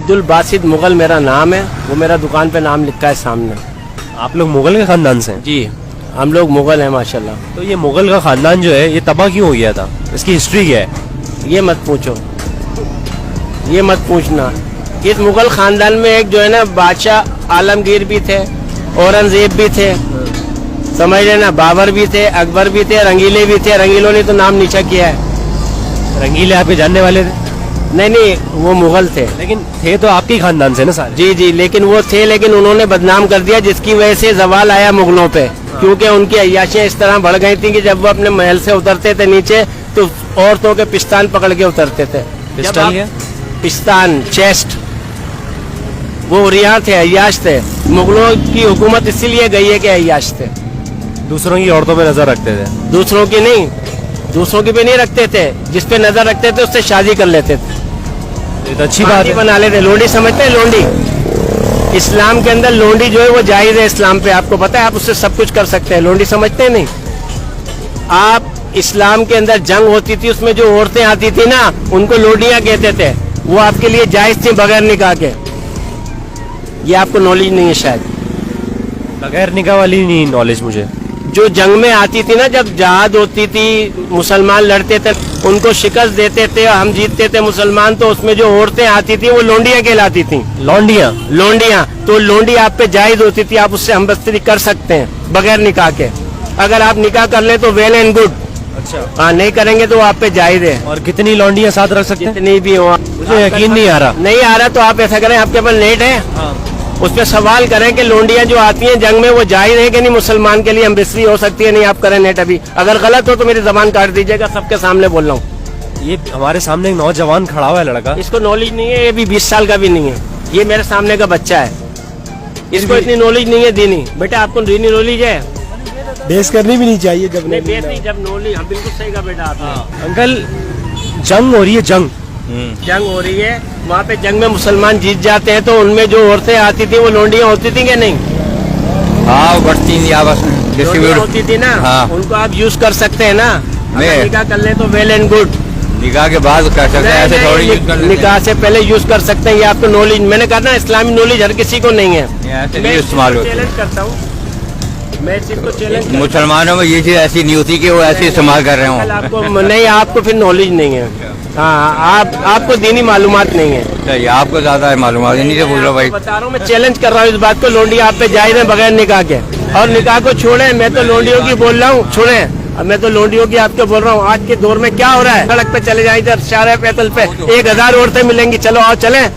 अब्दुल बासित मुगल मेरा नाम है, वो मेरा दुकान पे नाम लिखा है सामने। आप लोग मुगल के खानदान से हैं? जी, हम लोग मुगल हैं माशाल्लाह। तो ये मुगल का खानदान जो है ये तबाह क्यों हो गया था, इसकी हिस्ट्री क्या है? ये मत पूछो, ये मत पूछना। इस मुगल खानदान में एक जो है ना बादशाह आलमगीर भी थे, औरंगजेब भी थे, समझ रहे ना, बाबर भी थे, अकबर भी थे, रंगीले भी थे। रंगीलों ने तो नाम नीचा किया है। रंगीले आपके जानने वाले थे? नहीं नहीं, वो मुगल थे। लेकिन थे तो आपके ही खानदान से ना सारे? जी जी, लेकिन वो थे, लेकिन उन्होंने बदनाम कर दिया, जिसकी वजह से जवाल आया मुगलों पे। क्योंकि उनकी अय्याशियां इस तरह बढ़ गई थी कि जब वो अपने महल से उतरते थे नीचे तो औरतों के पिस्तान पकड़ के उतरते थे। पिस्तान, चेस्ट, वो रिया थे, अय्याश थे। मुगलों की हुकूमत इसीलिए गई है कि अय्याश थे। दूसरों की औरतों पे नजर रखते थे? दूसरों की नहीं, दूसरों की भी नहीं रखते थे, जिस पे नजर रखते थे उससे शादी कर लेते थे। ये तो अच्छी बात है। बना लेते। लोंडी समझते हैं? लोंडी इस्लाम के अंदर लोंडी जो है वो जायज है इस्लाम पे, आपको पता है, आप उससे सब कुछ कर सकते हैं। लोंडी समझते हैं? नहीं। आप इस्लाम के अंदर जंग होती थी, उसमें जो औरतें आती थी ना उनको लोंडियां कहते थे, वो आपके लिए जायज थी बगैर निकाह के। ये आपको नॉलेज नहीं है शायद। बगैर निकाह वाली नहीं नॉलेज मुझे। जो जंग में आती थी ना, जब जहाद होती थी, मुसलमान लड़ते थे, उनको शिकस्त देते थे, हम जीतते थे मुसलमान, तो उसमें जो औरतें आती थी वो लोंडियां कहलाती थी। लौंडियां? लोंडियां। तो लोंडी आप पे जायज होती थी, आप उससे हमबस्तरी कर सकते हैं बगैर निकाह के। अगर आप निकाह कर ले तो वेल एंड गुड। अच्छा। हाँ, नहीं करेंगे तो आप पे जायज है। और कितनी लौंडियां साथ रख सकते हैं? जितनी भी हो। मुझे यकीन नहीं आ रहा। नहीं आ रहा तो आप ऐसा करें, आपके पास नेट है, उस पर सवाल करें कि लोंडियां जो आती हैं जंग में वो जायज है कि नहीं, मुसलमान के लिए हमबस्तरी हो सकती है नहीं। आप करें नेट अभी, अगर गलत हो तो मेरी जबान काट दीजिएगा, सबके सामने बोल रहा हूँ। ये हमारे सामने एक नौजवान खड़ा हुआ है लड़का, इसको नॉलेज नहीं है, ये भी 20 साल का भी नहीं है, ये मेरे सामने का बच्चा है, इसको इतनी नॉलेज नहीं है दीनी। बेटा आपको दीनी नॉलेज है? बेस करनी भी नहीं चाहिए जब नहीं, बेस नहीं, जब नॉलेज। हाँ, बिल्कुल सही का बेटा आपने। अंकल जंग हो रही है, जंग हो रही है, वहाँ पे जंग में मुसलमान जीत जाते हैं, तो उनमें जो औरतें आती थी वो लोंडियां होती थी कि नहीं? हाँ, बढ़ती थी आपस में, लोंडियां होती थी ना। हाँ। उनको आप यूज कर सकते हैं ना, अगर निकाह कर ले तो वेल एंड गुड। निकाह के बाद कर सकते हैं, ऐसे थोड़ी यूज कर लेते हैं। निकाह से पहले यूज कर सकते हैं, ये आपको नॉलेज। मैंने कहा ना इस्लामी नॉलेज हर किसी को नहीं है। ऐसे मैं नहीं इस्तेमाल होती। चैलेंज करता हूँ, मैं इस चीज को चैलेंज। मुसलमानों में ये चीज ऐसी नहीं होती कि वो ऐसे इस्तेमाल कर रहे हो। आपको नहीं, आपको फिर नॉलेज नहीं है। हाँ, आपको दीनी मालूमात नहीं है। चाहिए आपको ज्यादा है मालूमात, इन्हीं से पूछ लो भाई। बता रहा हूँ, मैं चैलेंज कर रहा हूँ इस बात को। लोंडी आप पे जायज है बगैर निकाह के, और निकाह को छोड़े। मैं तो लोंडियों की बोल रहा हूँ, छोड़े। अब मैं तो लोंडियों की आपको बोल रहा हूँ। आज के दौर में क्या हो रहा है, सड़क पे चले जाए, इधर शारे पैदल पे 1000 औरतें मिलेंगी, चलो आओ चलें।